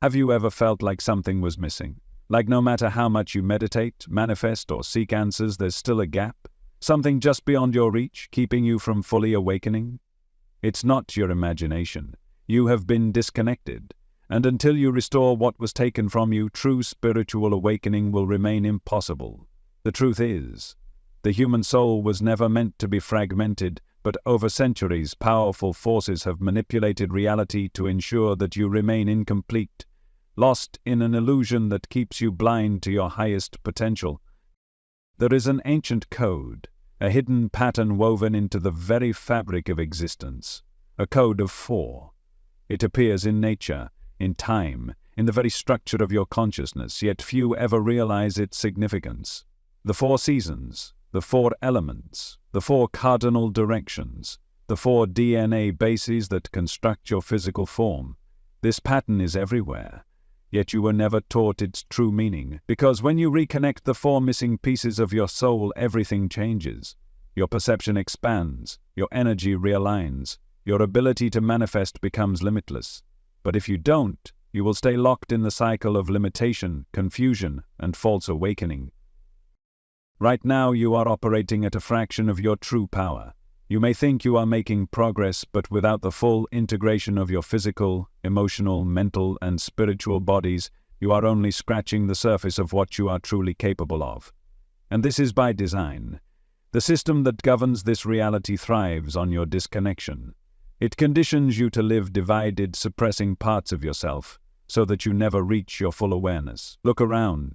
Have you ever felt like something was missing? Like no matter how much you meditate, manifest, or seek answers, there's still a gap? Something just beyond your reach, keeping you from fully awakening? It's not your imagination. You have been disconnected. And until you restore what was taken from you, true spiritual awakening will remain impossible. The truth is, the human soul was never meant to be fragmented, but over centuries, powerful forces have manipulated reality to ensure that you remain incomplete, lost in an illusion that keeps you blind to your highest potential. There is an ancient code, a hidden pattern woven into the very fabric of existence, a code of 4. It appears in nature, in time, in the very structure of your consciousness, yet few ever realize its significance. The 4 seasons, the 4 elements, the 4 cardinal directions, the 4 DNA bases that construct your physical form. This pattern is everywhere, yet you were never taught its true meaning, because when you reconnect the 4 missing pieces of your soul, everything changes. Your perception expands, your energy realigns, your ability to manifest becomes limitless. But if you don't, you will stay locked in the cycle of limitation, confusion, and false awakening. Right now you are operating at a fraction of your true power. You may think you are making progress, but without the full integration of your physical, emotional, mental, and spiritual bodies, you are only scratching the surface of what you are truly capable of. And this is by design. The system that governs this reality thrives on your disconnection. It conditions you to live divided, suppressing parts of yourself, so that you never reach your full awareness. Look around.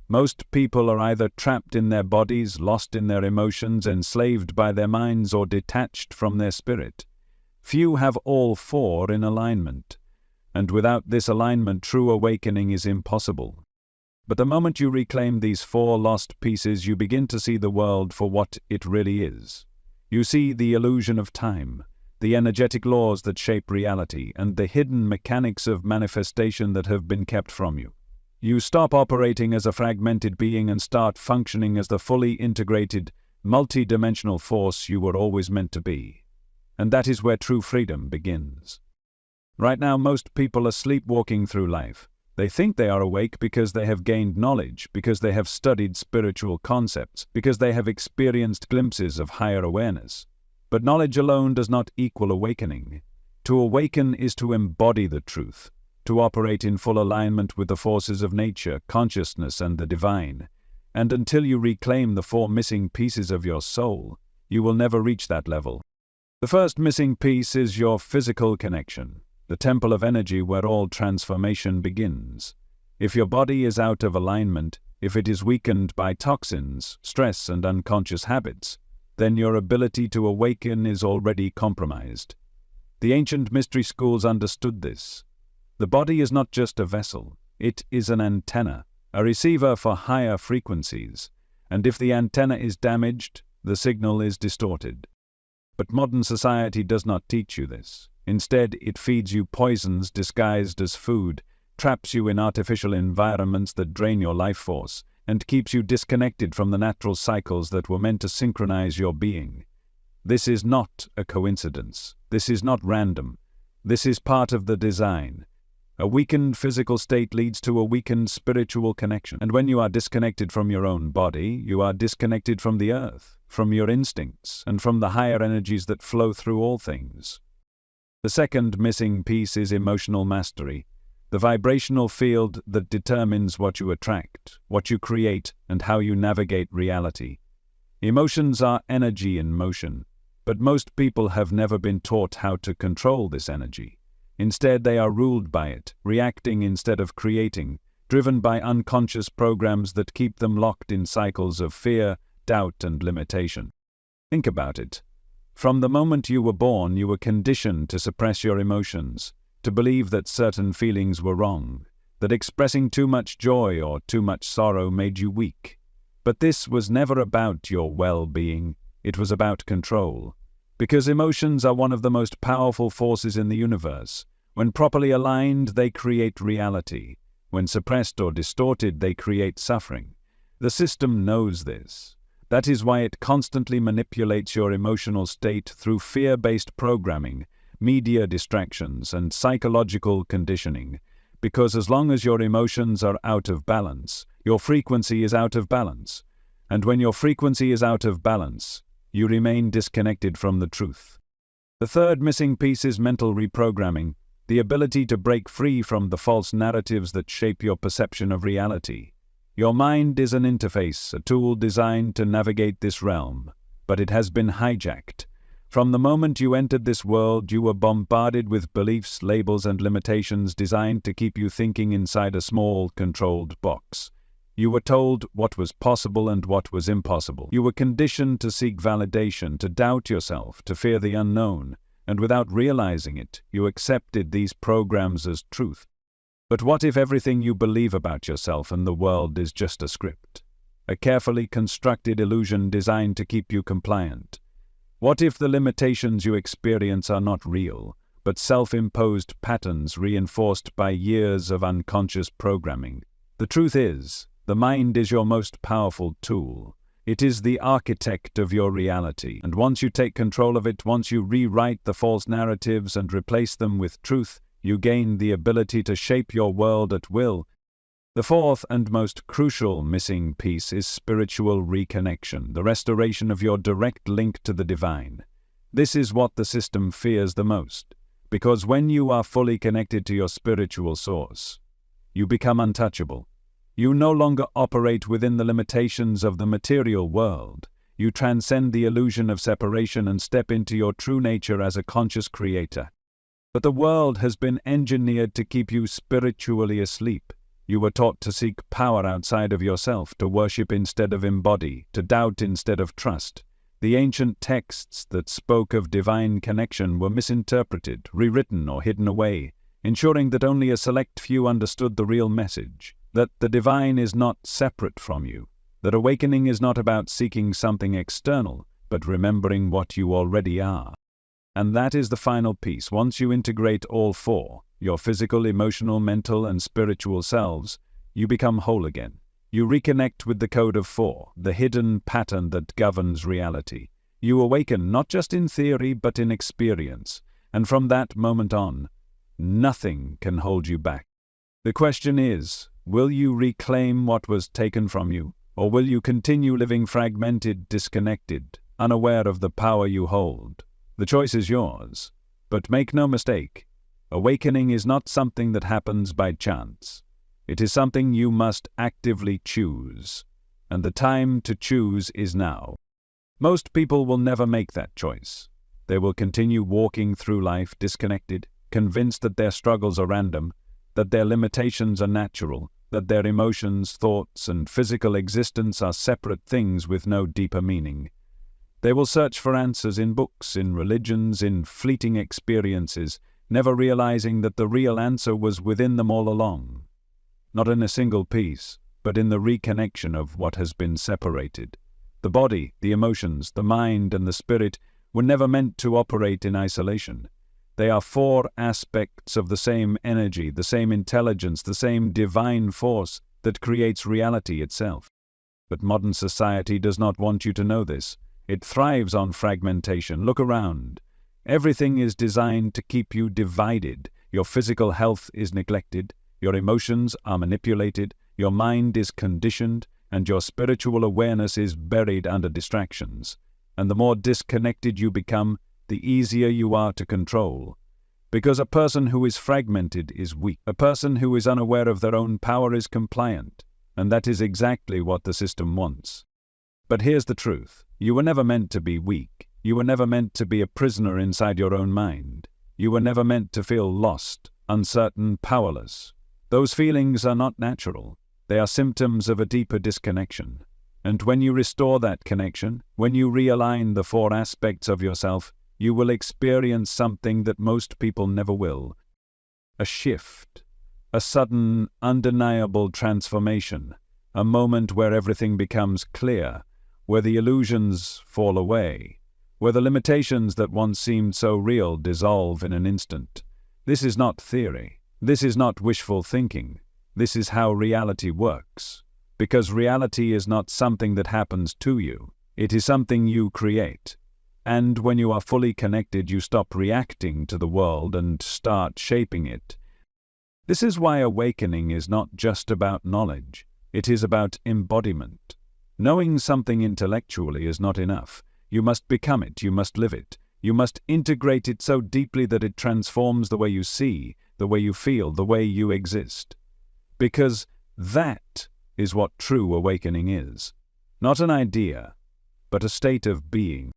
Most people are either trapped in their bodies, lost in their emotions, enslaved by their minds, or detached from their spirit. Few have all 4 in alignment, and without this alignment, true awakening is impossible. But the moment you reclaim these 4 lost pieces, you begin to see the world for what it really is. You see the illusion of time, the energetic laws that shape reality, and the hidden mechanics of manifestation that have been kept from you. You stop operating as a fragmented being and start functioning as the fully integrated, multi-dimensional force you were always meant to be. And that is where true freedom begins. Right now, most people are sleepwalking through life. They think they are awake because they have gained knowledge, because they have studied spiritual concepts, because they have experienced glimpses of higher awareness. But knowledge alone does not equal awakening. To awaken is to embody the truth, to operate in full alignment with the forces of nature, consciousness, and the divine. And until you reclaim the 4 missing pieces of your soul, you will never reach that level. The first missing piece is your physical connection, the temple of energy where all transformation begins. If your body is out of alignment, if it is weakened by toxins, stress, and unconscious habits, then your ability to awaken is already compromised. The ancient mystery schools understood this. The body is not just a vessel, it is an antenna, a receiver for higher frequencies, and if the antenna is damaged, the signal is distorted. But modern society does not teach you this. Instead, it feeds you poisons disguised as food, traps you in artificial environments that drain your life force, and keeps you disconnected from the natural cycles that were meant to synchronize your being. This is not a coincidence. This is not random. This is part of the design. A weakened physical state leads to a weakened spiritual connection. And when you are disconnected from your own body, you are disconnected from the earth, from your instincts, and from the higher energies that flow through all things. The second missing piece is emotional mastery, the vibrational field that determines what you attract, what you create, and how you navigate reality. Emotions are energy in motion, but most people have never been taught how to control this energy. Instead, they are ruled by it, reacting instead of creating, driven by unconscious programs that keep them locked in cycles of fear, doubt, and limitation. Think about it. From the moment you were born, you were conditioned to suppress your emotions, to believe that certain feelings were wrong, that expressing too much joy or too much sorrow made you weak. But this was never about your well-being, it was about control. Because emotions are one of the most powerful forces in the universe. When properly aligned, they create reality. When suppressed or distorted, they create suffering. The system knows this. That is why it constantly manipulates your emotional state through fear-based programming, media distractions, and psychological conditioning. Because as long as your emotions are out of balance, your frequency is out of balance. And when your frequency is out of balance, you remain disconnected from the truth. The third missing piece is mental reprogramming, the ability to break free from the false narratives that shape your perception of reality. Your mind is an interface, a tool designed to navigate this realm, but it has been hijacked. From the moment you entered this world, you were bombarded with beliefs, labels, and limitations designed to keep you thinking inside a small, controlled box. You were told what was possible and what was impossible. You were conditioned to seek validation, to doubt yourself, to fear the unknown, and without realizing it, you accepted these programs as truth. But what if everything you believe about yourself and the world is just a script? A carefully constructed illusion designed to keep you compliant? What if the limitations you experience are not real, but self-imposed patterns reinforced by years of unconscious programming? The truth is, the mind is your most powerful tool. It is the architect of your reality, and once you take control of it, once you rewrite the false narratives and replace them with truth, you gain the ability to shape your world at will. The fourth and most crucial missing piece is spiritual reconnection, the restoration of your direct link to the divine. This is what the system fears the most, because when you are fully connected to your spiritual source, you become untouchable. You no longer operate within the limitations of the material world. You transcend the illusion of separation and step into your true nature as a conscious creator. But the world has been engineered to keep you spiritually asleep. You were taught to seek power outside of yourself, to worship instead of embody, to doubt instead of trust. The ancient texts that spoke of divine connection were misinterpreted, rewritten, or hidden away, ensuring that only a select few understood the real message, that the divine is not separate from you, that awakening is not about seeking something external, but remembering what you already are. And that is the final piece. Once you integrate all four, your physical, emotional, mental, and spiritual selves, you become whole again. You reconnect with the code of four, the hidden pattern that governs reality. You awaken not just in theory, but in experience. And from that moment on, nothing can hold you back. The question is, will you reclaim what was taken from you, or will you continue living fragmented, disconnected, unaware of the power you hold? The choice is yours. But make no mistake, awakening is not something that happens by chance. It is something you must actively choose, and the time to choose is now. Most people will never make that choice. They will continue walking through life disconnected, convinced that their struggles are random, that their limitations are natural, that their emotions, thoughts, and physical existence are separate things with no deeper meaning. They will search for answers in books, in religions, in fleeting experiences, never realizing that the real answer was within them all along. Not in a single piece, but in the reconnection of what has been separated. The body, the emotions, the mind, and the spirit were never meant to operate in isolation. They are four aspects of the same energy, the same intelligence, the same divine force that creates reality itself. But modern society does not want you to know this. It thrives on fragmentation. Look around. Everything is designed to keep you divided. Your physical health is neglected. Your emotions are manipulated. Your mind is conditioned. And your spiritual awareness is buried under distractions. And the more disconnected you become, the easier you are to control. Because a person who is fragmented is weak. A person who is unaware of their own power is compliant. And that is exactly what the system wants. But here's the truth. You were never meant to be weak. You were never meant to be a prisoner inside your own mind. You were never meant to feel lost, uncertain, powerless. Those feelings are not natural. They are symptoms of a deeper disconnection. And when you restore that connection, when you realign the four aspects of yourself, you will experience something that most people never will. A shift. A sudden, undeniable transformation. A moment where everything becomes clear, where the illusions fall away, where the limitations that once seemed so real dissolve in an instant. This is not theory. This is not wishful thinking. This is how reality works. Because reality is not something that happens to you. It is something you create. And when you are fully connected, you stop reacting to the world and start shaping it. This is why awakening is not just about knowledge, it is about embodiment. Knowing something intellectually is not enough. You must become it, you must live it. You must integrate it so deeply that it transforms the way you see, the way you feel, the way you exist. Because that is what true awakening is. Not an idea, but a state of being.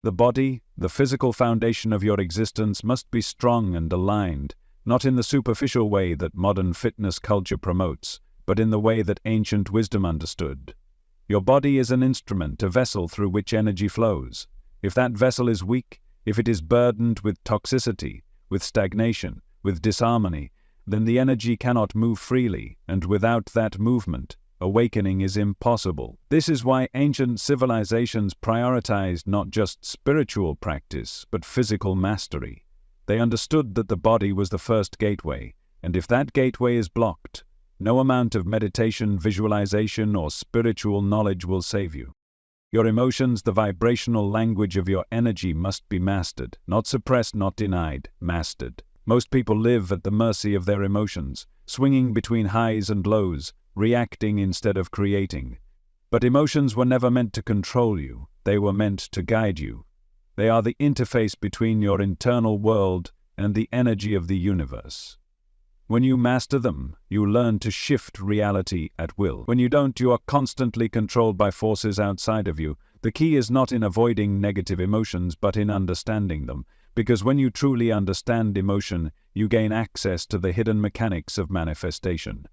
The body, the physical foundation of your existence, must be strong and aligned, not in the superficial way that modern fitness culture promotes, but in the way that ancient wisdom understood. Your body is an instrument, a vessel through which energy flows. If that vessel is weak, if it is burdened with toxicity, with stagnation, with disharmony, then the energy cannot move freely, and without that movement, awakening is impossible. This is why ancient civilizations prioritized not just spiritual practice, but physical mastery. They understood that the body was the first gateway, and if that gateway is blocked, no amount of meditation, visualization, or spiritual knowledge will save you. Your emotions, the vibrational language of your energy, must be mastered, not suppressed, not denied, mastered. Most people live at the mercy of their emotions, swinging between highs and lows, reacting instead of creating. But emotions were never meant to control you, they were meant to guide you. They are the interface between your internal world and the energy of the universe. When you master them, you learn to shift reality at will. When you don't, you are constantly controlled by forces outside of you. The key is not in avoiding negative emotions, but in understanding them. Because when you truly understand emotion, you gain access to the hidden mechanics of manifestation.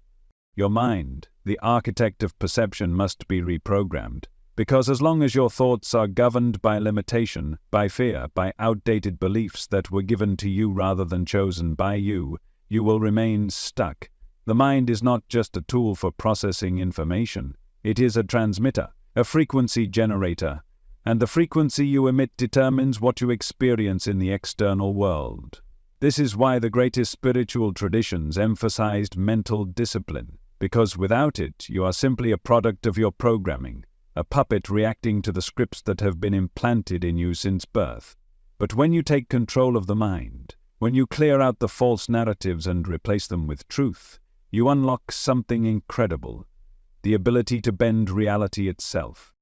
Your mind, the architect of perception, must be reprogrammed. Because as long as your thoughts are governed by limitation, by fear, by outdated beliefs that were given to you rather than chosen by you, you will remain stuck. The mind is not just a tool for processing information. It is a transmitter, a frequency generator, and the frequency you emit determines what you experience in the external world. This is why the greatest spiritual traditions emphasized mental discipline, because without it, you are simply a product of your programming, a puppet reacting to the scripts that have been implanted in you since birth. But when you take control of the mind, when you clear out the false narratives and replace them with truth, you unlock something incredible, the ability to bend reality itself.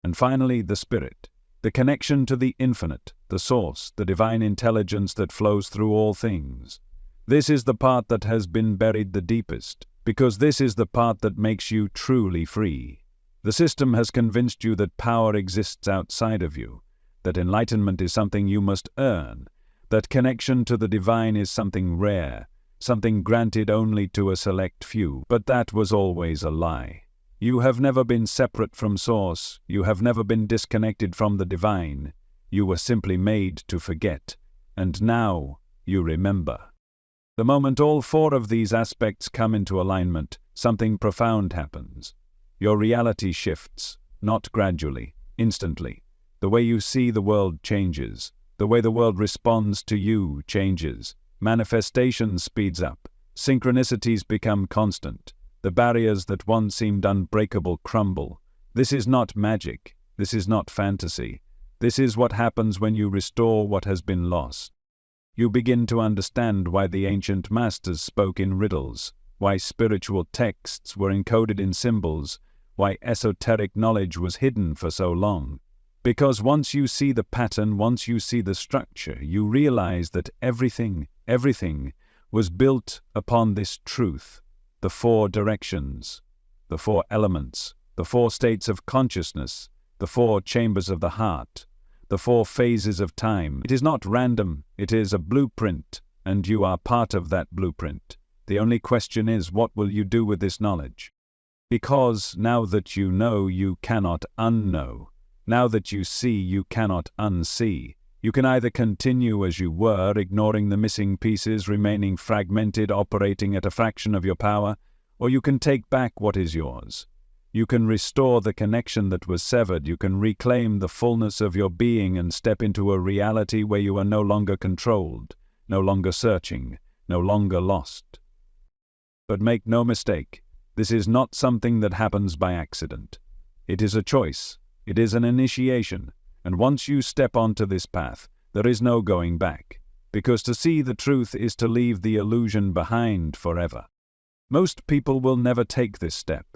And finally, the spirit, the connection to the infinite, the source, the divine intelligence that flows through all things. This is the part that has been buried the deepest, because this is the part that makes you truly free. The system has convinced you that power exists outside of you, that enlightenment is something you must earn, that connection to the divine is something rare, something granted only to a select few. But that was always a lie. You have never been separate from Source, you have never been disconnected from the divine. You were simply made to forget, and now you remember. The moment all four of these aspects come into alignment, something profound happens. Your reality shifts, not gradually, instantly. The way you see the world changes. The way the world responds to you changes. Manifestation speeds up. Synchronicities become constant. The barriers that once seemed unbreakable crumble. This is not magic. This is not fantasy. This is what happens when you restore what has been lost. You begin to understand why the ancient masters spoke in riddles, why spiritual texts were encoded in symbols, why esoteric knowledge was hidden for so long. Because once you see the pattern, once you see the structure, you realize that everything was built upon this truth. The four directions, the four elements, the four states of consciousness, the four chambers of the heart, the four phases of time. It is not random, it is a blueprint, and you are part of that blueprint. The only question is, what will you do with this knowledge? Because now that you know, you cannot unknow. Now that you see, you cannot unsee. You can either continue as you were, ignoring the missing pieces, remaining fragmented, operating at a fraction of your power, or you can take back what is yours. You can restore the connection that was severed. You can reclaim the fullness of your being and step into a reality where you are no longer controlled, no longer searching, no longer lost. But make no mistake, this is not something that happens by accident. It is a choice. It is an initiation, and once you step onto this path, there is no going back. because to see the truth is to leave the illusion behind forever. Most people will never take this step.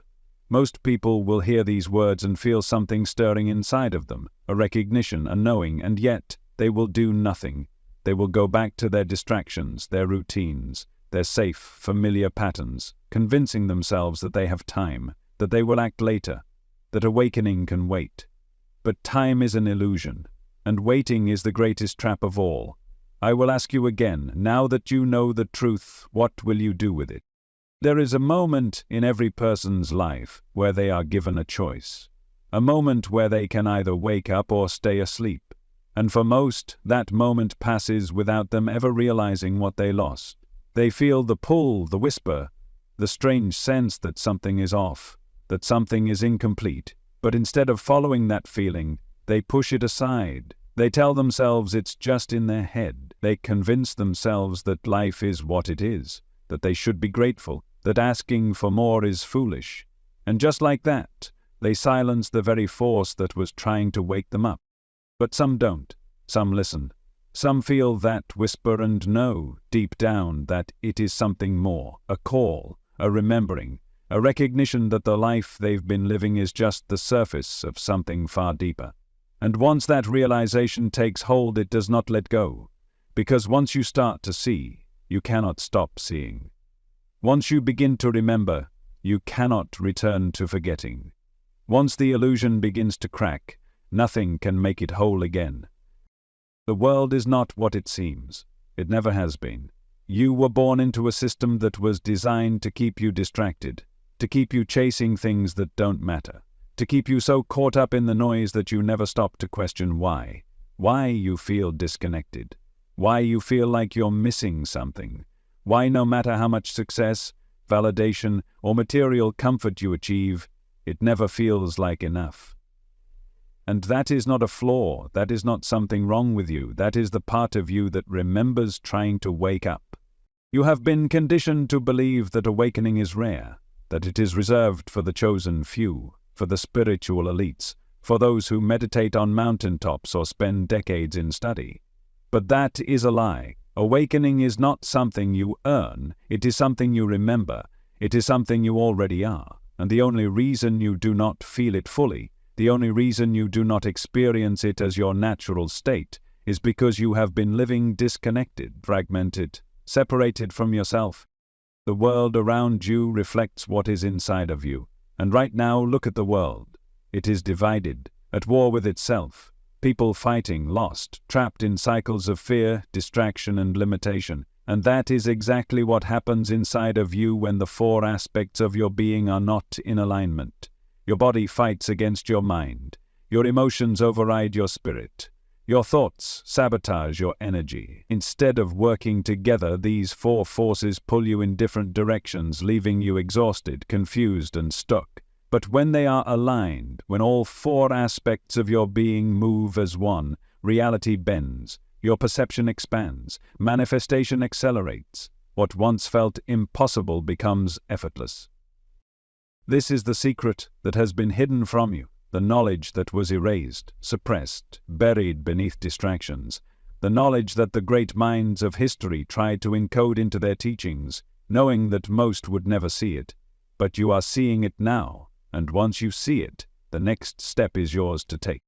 Most people will hear these words and feel something stirring inside of them, a recognition, a knowing, and yet they will do nothing. They will go back to their distractions, their routines, their safe, familiar patterns, convincing themselves that they have time, that they will act later, that awakening can wait. But time is an illusion, and waiting is the greatest trap of all. I will ask you again, now that you know the truth, what will you do with it? There is a moment in every person's life where they are given a choice, a moment where they can either wake up or stay asleep, and for most, that moment passes without them ever realizing what they lost. They feel the pull, the whisper, the strange sense that something is off, that something is incomplete, but instead of following that feeling, they push it aside. They tell themselves it's just in their head. They convince themselves that life is what it is, that they should be grateful, that asking for more is foolish. And just like that, they silence the very force that was trying to wake them up. But some don't. Some listen. Some feel that whisper and know, deep down, that it is something more, a call, a remembering, a recognition that the life they've been living is just the surface of something far deeper. And once that realization takes hold, it does not let go, because once you start to see, you cannot stop seeing. Once you begin to remember, you cannot return to forgetting. Once the illusion begins to crack, nothing can make it whole again. The world is not what it seems. It never has been. You were born into a system that was designed to keep you distracted, to keep you chasing things that don't matter, to keep you so caught up in the noise that you never stop to question why you feel disconnected, why you feel like you're missing something, why no matter how much success, validation, or material comfort you achieve, it never feels like enough. And that is not a flaw, that is not something wrong with you, that is the part of you that remembers trying to wake up. You have been conditioned to believe that awakening is rare, that it is reserved for the chosen few, for the spiritual elites, for those who meditate on mountaintops or spend decades in study. But that is a lie. Awakening is not something you earn, it is something you remember, it is something you already are, and the only reason you do not feel it fully, the only reason you do not experience it as your natural state, is because you have been living disconnected, fragmented, separated from yourself. The world around you reflects what is inside of you. And right now, look at the world. It is divided, at war with itself. People fighting, lost, trapped in cycles of fear, distraction, and limitation. And that is exactly what happens inside of you when the four aspects of your being are not in alignment. Your body fights against your mind. Your emotions override your spirit. Your thoughts sabotage your energy. Instead of working together, these four forces pull you in different directions, leaving you exhausted, confused, and stuck. But when they are aligned, when all four aspects of your being move as one, reality bends, your perception expands, manifestation accelerates. What once felt impossible becomes effortless. This is the secret that has been hidden from you. The knowledge that was erased, suppressed, buried beneath distractions. The knowledge that the great minds of history tried to encode into their teachings, knowing that most would never see it. But you are seeing it now, and once you see it, the next step is yours to take.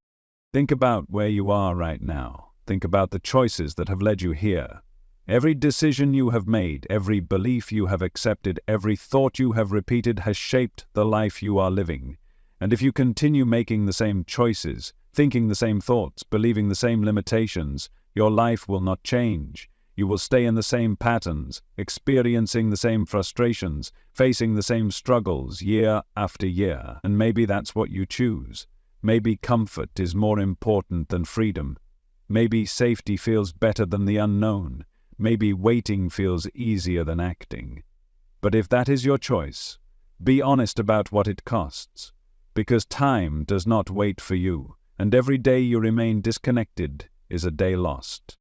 Think about where you are right now. Think about the choices that have led you here. Every decision you have made, every belief you have accepted, every thought you have repeated has shaped the life you are living. And if you continue making the same choices, thinking the same thoughts, believing the same limitations, your life will not change. You will stay in the same patterns, experiencing the same frustrations, facing the same struggles year after year. And maybe that's what you choose. Maybe comfort is more important than freedom. Maybe safety feels better than the unknown. Maybe waiting feels easier than acting. But if that is your choice, be honest about what it costs. Because time does not wait for you, and every day you remain disconnected is a day lost.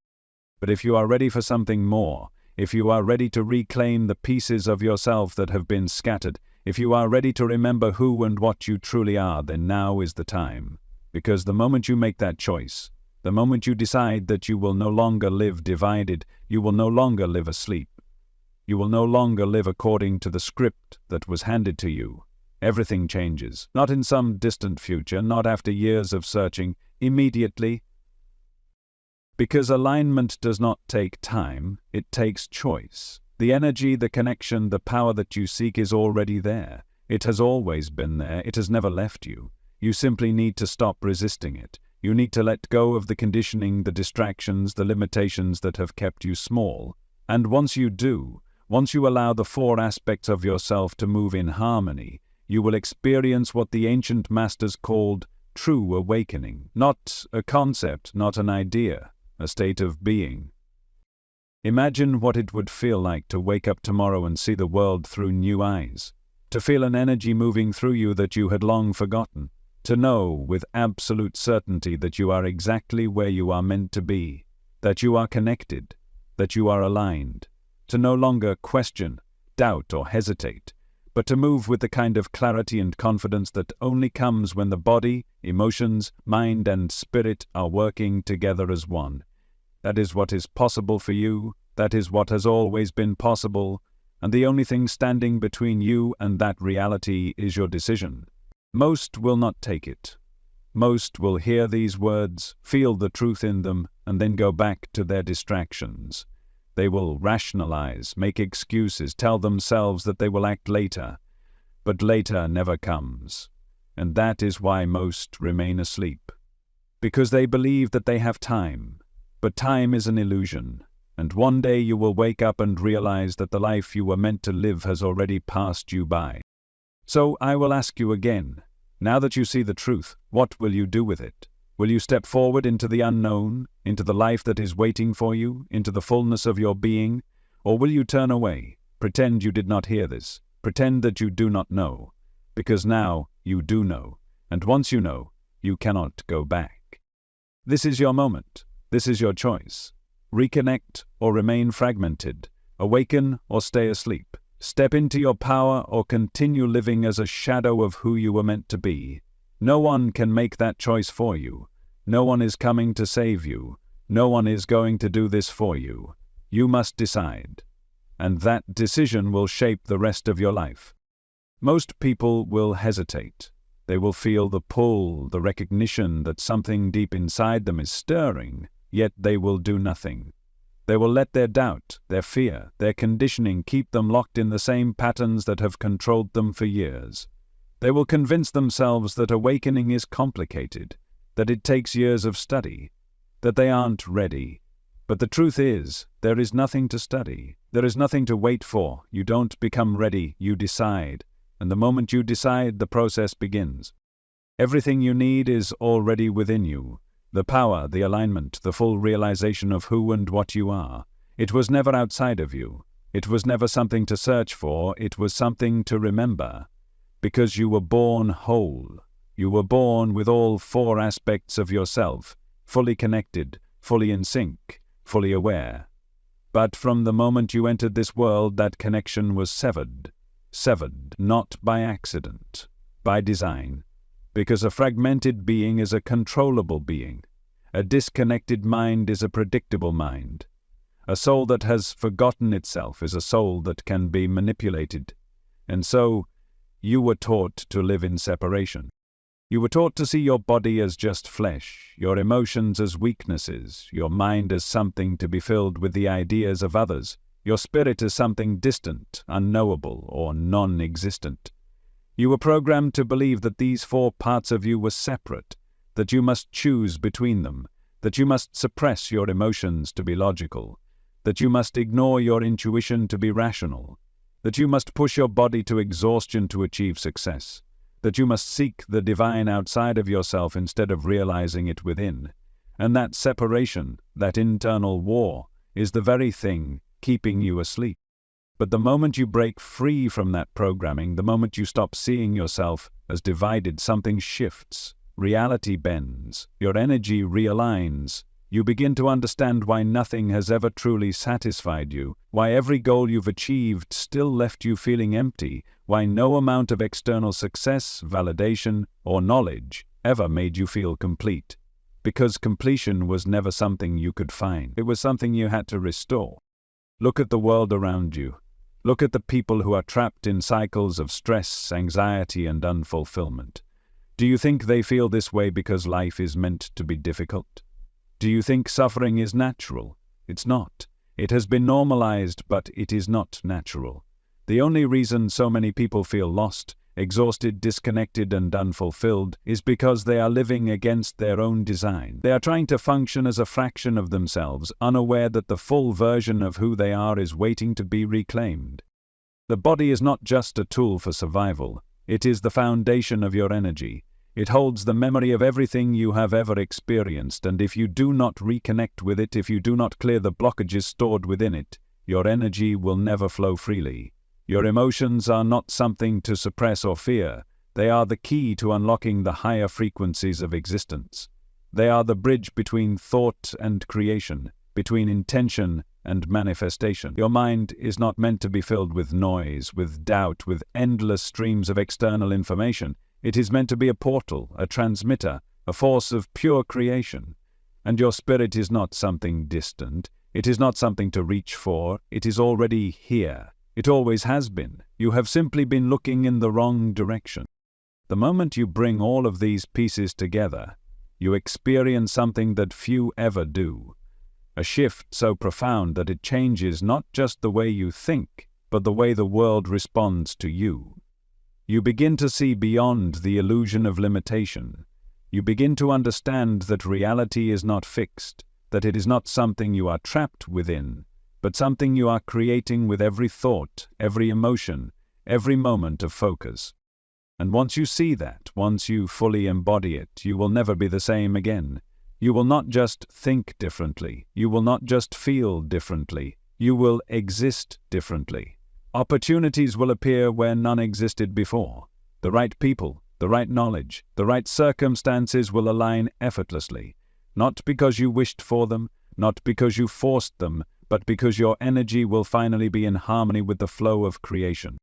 But if you are ready for something more, if you are ready to reclaim the pieces of yourself that have been scattered, if you are ready to remember who and what you truly are, then now is the time. Because the moment you make that choice, The moment you decide that you will no longer live divided, you will no longer live asleep. You will no longer live according to the script that was handed to you. Everything changes, not in some distant future, not after years of searching, immediately. Because alignment does not take time, it takes choice. The energy, the connection, the power that you seek is already there. It has always been there. It has never left you. You simply need to stop resisting it. You need to let go of the conditioning, the distractions, the limitations that have kept you small. And once you do, once you allow the four aspects of yourself to move in harmony, you will experience what the ancient masters called true awakening. Not a concept, not an idea, a state of being. Imagine what it would feel like to wake up tomorrow and see the world through new eyes, to feel an energy moving through you that you had long forgotten, to know with absolute certainty that you are exactly where you are meant to be, that you are connected, that you are aligned, to no longer question, doubt, or hesitate, but to move with the kind of clarity and confidence that only comes when the body, emotions, mind, and spirit are working together as one. That is what is possible for you, that is what has always been possible, and the only thing standing between you and that reality is your decision. Most will not take it. Most will hear these words, feel the truth in them, and then go back to their distractions. They will rationalize, make excuses, tell themselves that they will act later. But later never comes. And that is why most remain asleep. Because they believe that they have time. But time is an illusion. And one day you will wake up and realize that the life you were meant to live has already passed you by. So I will ask you again, now that you see the truth, what will you do with it? Will you step forward into the unknown, into the life that is waiting for you, into the fullness of your being? Or will you turn away, pretend you did not hear this, pretend that you do not know? Because now you do know, and once you know, you cannot go back. This is your moment. This is your choice. Reconnect or remain fragmented. Awaken or stay asleep. Step into your power or continue living as a shadow of who you were meant to be. No one can make that choice for you. No one is coming to save you. No one is going to do this for you. You must decide. And that decision will shape the rest of your life. Most people will hesitate. They will feel the pull, the recognition that something deep inside them is stirring, yet they will do nothing. They will let their doubt, their fear, their conditioning keep them locked in the same patterns that have controlled them for years. They will convince themselves that awakening is complicated, that it takes years of study, that they aren't ready. But the truth is, there is nothing to study. There is nothing to wait for. You don't become ready, you decide. And the moment you decide, the process begins. Everything you need is already within you. The power, the alignment, the full realization of who and what you are. It was never outside of you. It was never something to search for. It was something to remember. Because you were born whole. You were born with all four aspects of yourself, fully connected, fully in sync, fully aware. But from the moment you entered this world, that connection was severed. Severed, not by accident, by design. Because a fragmented being is a controllable being. A disconnected mind is a predictable mind. A soul that has forgotten itself is a soul that can be manipulated. And so, you were taught to live in separation. You were taught to see your body as just flesh, your emotions as weaknesses, your mind as something to be filled with the ideas of others, your spirit as something distant, unknowable, or non-existent. You were programmed to believe that these four parts of you were separate, that you must choose between them, that you must suppress your emotions to be logical, that you must ignore your intuition to be rational, that you must push your body to exhaustion to achieve success, that you must seek the divine outside of yourself instead of realizing it within. And that separation, that internal war, is the very thing keeping you asleep. But the moment you break free from that programming, the moment you stop seeing yourself as divided, something shifts. Reality bends. Your energy realigns. You begin to understand why nothing has ever truly satisfied you, why every goal you've achieved still left you feeling empty, why no amount of external success, validation, or knowledge ever made you feel complete. Because completion was never something you could find. It was something you had to restore. Look at the world around you. Look at the people who are trapped in cycles of stress, anxiety, and unfulfillment. Do you think they feel this way because life is meant to be difficult? Do you think suffering is natural? It's not. It has been normalized, but it is not natural. The only reason so many people feel lost, exhausted, disconnected, and unfulfilled is because they are living against their own design. They are trying to function as a fraction of themselves, unaware that the full version of who they are is waiting to be reclaimed. The body is not just a tool for survival. It is the foundation of your energy. It holds the memory of everything you have ever experienced, and if you do not reconnect with it, if you do not clear the blockages stored within it, your energy will never flow freely. Your emotions are not something to suppress or fear. They are the key to unlocking the higher frequencies of existence. They are the bridge between thought and creation, between intention and manifestation. Your mind is not meant to be filled with noise, with doubt, with endless streams of external information. It is meant to be a portal, a transmitter, a force of pure creation. And your spirit is not something distant. It is not something to reach for. It is already here. It always has been. You have simply been looking in the wrong direction. The moment you bring all of these pieces together, you experience something that few ever do. A shift so profound that it changes not just the way you think, but the way the world responds to you. You begin to see beyond the illusion of limitation. You begin to understand that reality is not fixed, that it is not something you are trapped within, but something you are creating with every thought, every emotion, every moment of focus. And once you see that, once you fully embody it, you will never be the same again. You will not just think differently. You will not just feel differently. You will exist differently. Opportunities will appear where none existed before. The right people, the right knowledge, the right circumstances will align effortlessly, not because you wished for them, not because you forced them, but because your energy will finally be in harmony with the flow of creation.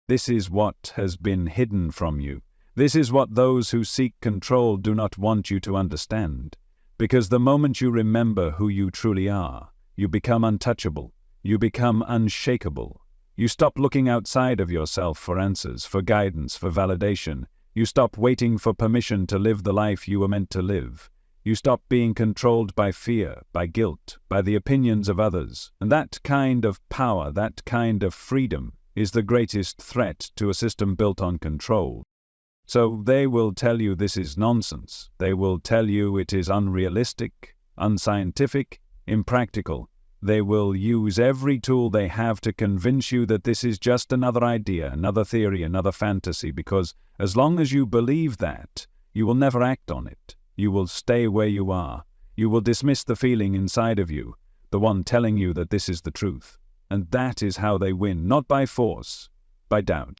This is what has been hidden from you. This is what those who seek control do not want you to understand. Because the moment you remember who you truly are, you become untouchable. You become unshakable. You stop looking outside of yourself for answers, for guidance, for validation. You stop waiting for permission to live the life you were meant to live. You stop being controlled by fear, by guilt, by the opinions of others. And that kind of power, that kind of freedom, is the greatest threat to a system built on control. So they will tell you this is nonsense. They will tell you it is unrealistic, unscientific, impractical. They will use every tool they have to convince you that this is just another idea, another theory, another fantasy, because as long as you believe that, you will never act on it. You will stay where you are. You will dismiss the feeling inside of you, the one telling you that this is the truth. And that is how they win, not by force, by doubt.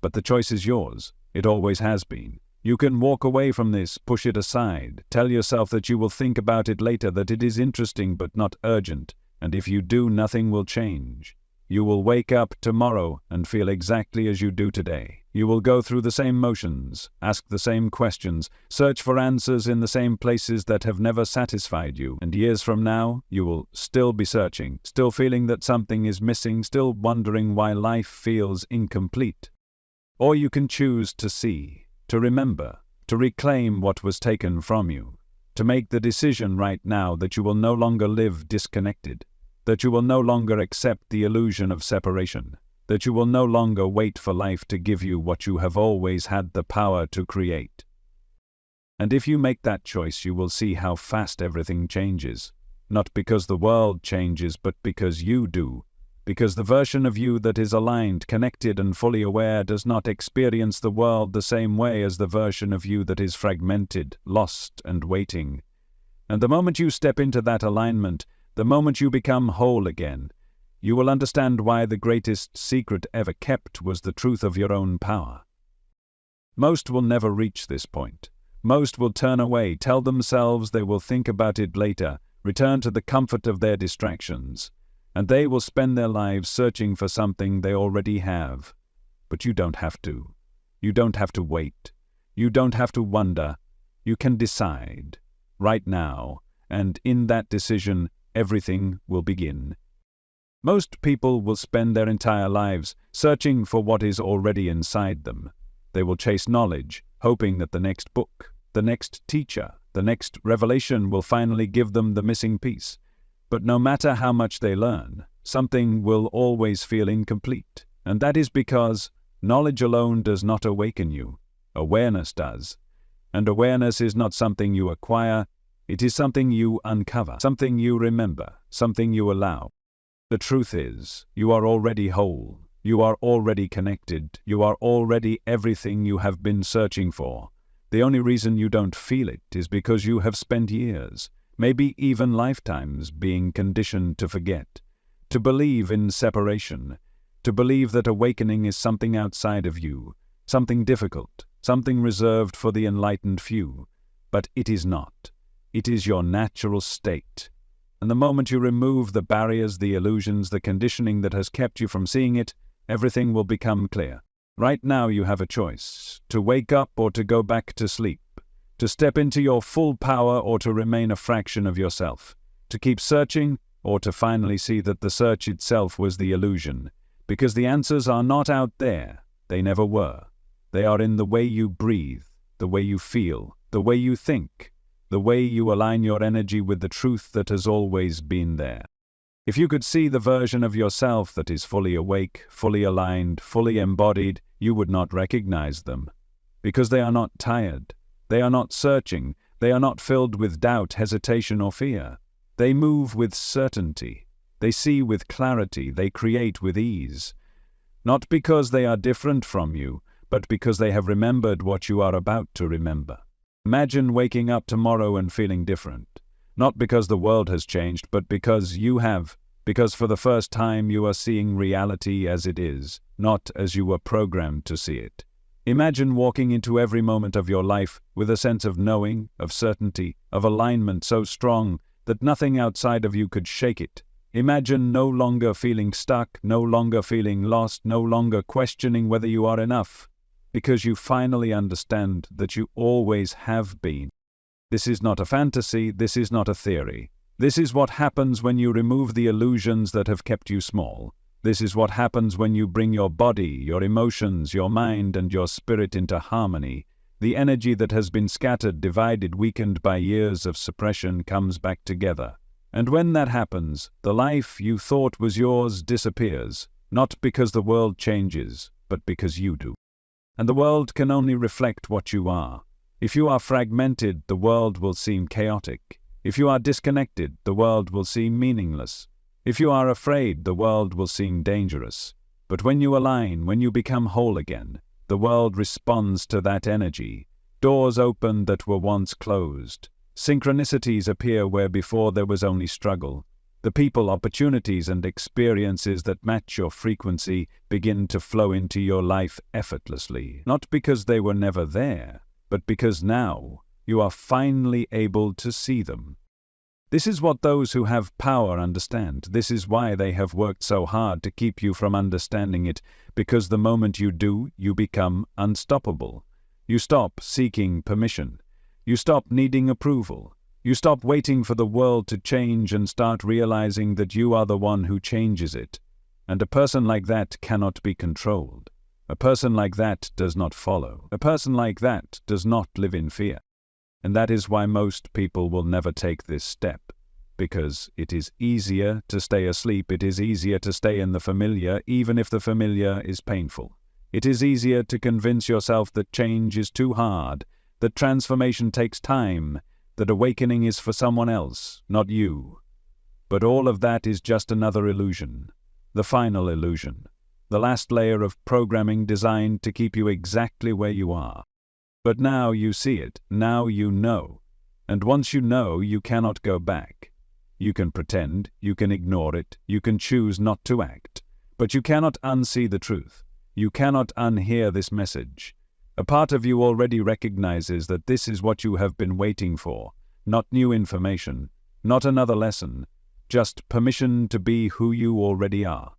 But the choice is yours. It always has been. You can walk away from this, push it aside, tell yourself that you will think about it later, that it is interesting but not urgent, and if you do, nothing will change. You will wake up tomorrow and feel exactly as you do today. You will go through the same motions, ask the same questions, search for answers in the same places that have never satisfied you, and years from now, you will still be searching, still feeling that something is missing, still wondering why life feels incomplete. Or you can choose to see, to remember, to reclaim what was taken from you, to make the decision right now that you will no longer live disconnected, that you will no longer accept the illusion of separation, that you will no longer wait for life to give you what you have always had the power to create. And if you make that choice, you will see how fast everything changes, not because the world changes, but because you do. Because the version of you that is aligned, connected, and fully aware does not experience the world the same way as the version of you that is fragmented, lost, and waiting. And the moment you step into that alignment, the moment you become whole again, you will understand why the greatest secret ever kept was the truth of your own power. Most will never reach this point. Most will turn away, tell themselves they will think about it later, return to the comfort of their distractions. And they will spend their lives searching for something they already have. But you don't have to. You don't have to wait. You don't have to wonder. You can decide. right now, and in that decision, everything will begin. Most people will spend their entire lives searching for what is already inside them. They will chase knowledge, hoping that the next book, the next teacher, the next revelation will finally give them the missing piece. But no matter how much they learn, something will always feel incomplete. And that is because knowledge alone does not awaken you. Awareness does. And awareness is not something you acquire, it is something you uncover, something you remember, something you allow. The truth is, you are already whole, you are already connected, you are already everything you have been searching for. The only reason you don't feel it is because you have spent years, maybe even lifetimes, being conditioned to forget, to believe in separation, to believe that awakening is something outside of you, something difficult, something reserved for the enlightened few. But it is not. It is your natural state. And the moment you remove the barriers, the illusions, the conditioning that has kept you from seeing it, everything will become clear. Right now you have a choice, to wake up or to go back to sleep, to step into your full power or to remain a fraction of yourself, to keep searching or to finally see that the search itself was the illusion, because the answers are not out there, they never were. They are in the way you breathe, the way you feel, the way you think, the way you align your energy with the truth that has always been there. If you could see the version of yourself that is fully awake, fully aligned, fully embodied, you would not recognize them. Because they are not tired, they are not searching, they are not filled with doubt, hesitation, or fear. They move with certainty, they see with clarity, they create with ease. Not because they are different from you, but because they have remembered what you are about to remember. Imagine waking up tomorrow and feeling different. Not because the world has changed, but because you have. Because for the first time you are seeing reality as it is, not as you were programmed to see it. Imagine walking into every moment of your life with a sense of knowing, of certainty, of alignment so strong that nothing outside of you could shake it. Imagine no longer feeling stuck, no longer feeling lost, no longer questioning whether you are enough, because you finally understand that you always have been. This is not a fantasy, this is not a theory. This is what happens when you remove the illusions that have kept you small. This is what happens when you bring your body, your emotions, your mind, and your spirit into harmony. The energy that has been scattered, divided, weakened by years of suppression comes back together. And when that happens, the life you thought was yours disappears, not because the world changes, but because you do. And the world can only reflect what you are. If you are fragmented, the world will seem chaotic. If you are disconnected, the world will seem meaningless. If you are afraid, the world will seem dangerous. But when you align, when you become whole again, the world responds to that energy. Doors open that were once closed. Synchronicities appear where before there was only struggle. The people, opportunities, and experiences that match your frequency begin to flow into your life effortlessly, not because they were never there, but because now you are finally able to see them. This is what those who have power understand. This is why they have worked so hard to keep you from understanding it, because the moment you do, you become unstoppable. You stop seeking permission. You stop needing approval. You stop waiting for the world to change and start realizing that you are the one who changes it. And a person like that cannot be controlled. A person like that does not follow. A person like that does not live in fear. And that is why most people will never take this step. Because it is easier to stay asleep, it is easier to stay in the familiar, even if the familiar is painful. It is easier to convince yourself that change is too hard, that transformation takes time, that awakening is for someone else, not you. But all of that is just another illusion. The final illusion. The last layer of programming designed to keep you exactly where you are. But now you see it, now you know. And once you know, you cannot go back. You can pretend, you can ignore it, you can choose not to act. But you cannot unsee the truth. You cannot unhear this message. A part of you already recognizes that this is what you have been waiting for. Not new information, not another lesson, just permission to be who you already are.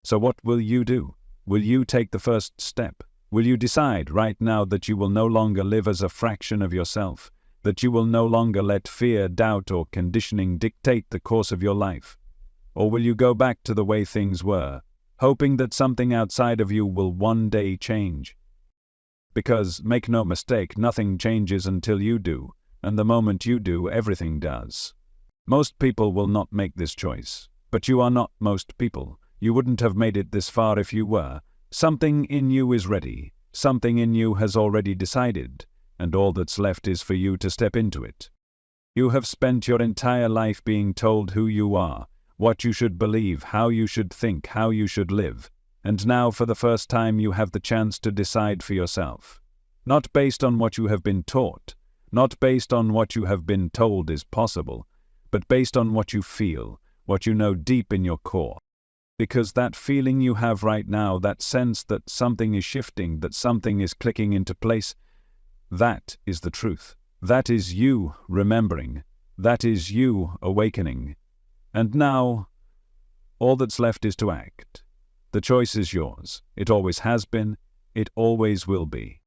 So what will you do? Will you take the first step? Will you decide right now that you will no longer live as a fraction of yourself, That you will no longer let fear, doubt, or conditioning dictate the course of your life? Or will you go back to the way things were, hoping that something outside of you will one day change? Because, make no mistake, nothing changes until you do, and the moment you do, everything does. Most people will not make this choice, but you are not most people. You wouldn't have made it this far if you were. Something in you is ready, something in you has already decided, and all that's left is for you to step into it. You have spent your entire life being told who you are, what you should believe, how you should think, how you should live, and now for the first time you have the chance to decide for yourself. Not based on what you have been taught, not based on what you have been told is possible, but based on what you feel, what you know deep in your core. Because that feeling you have right now, that sense that something is shifting, that something is clicking into place, that is the truth. That is you remembering. That is you awakening. And now, all that's left is to act. The choice is yours. It always has been. It always will be.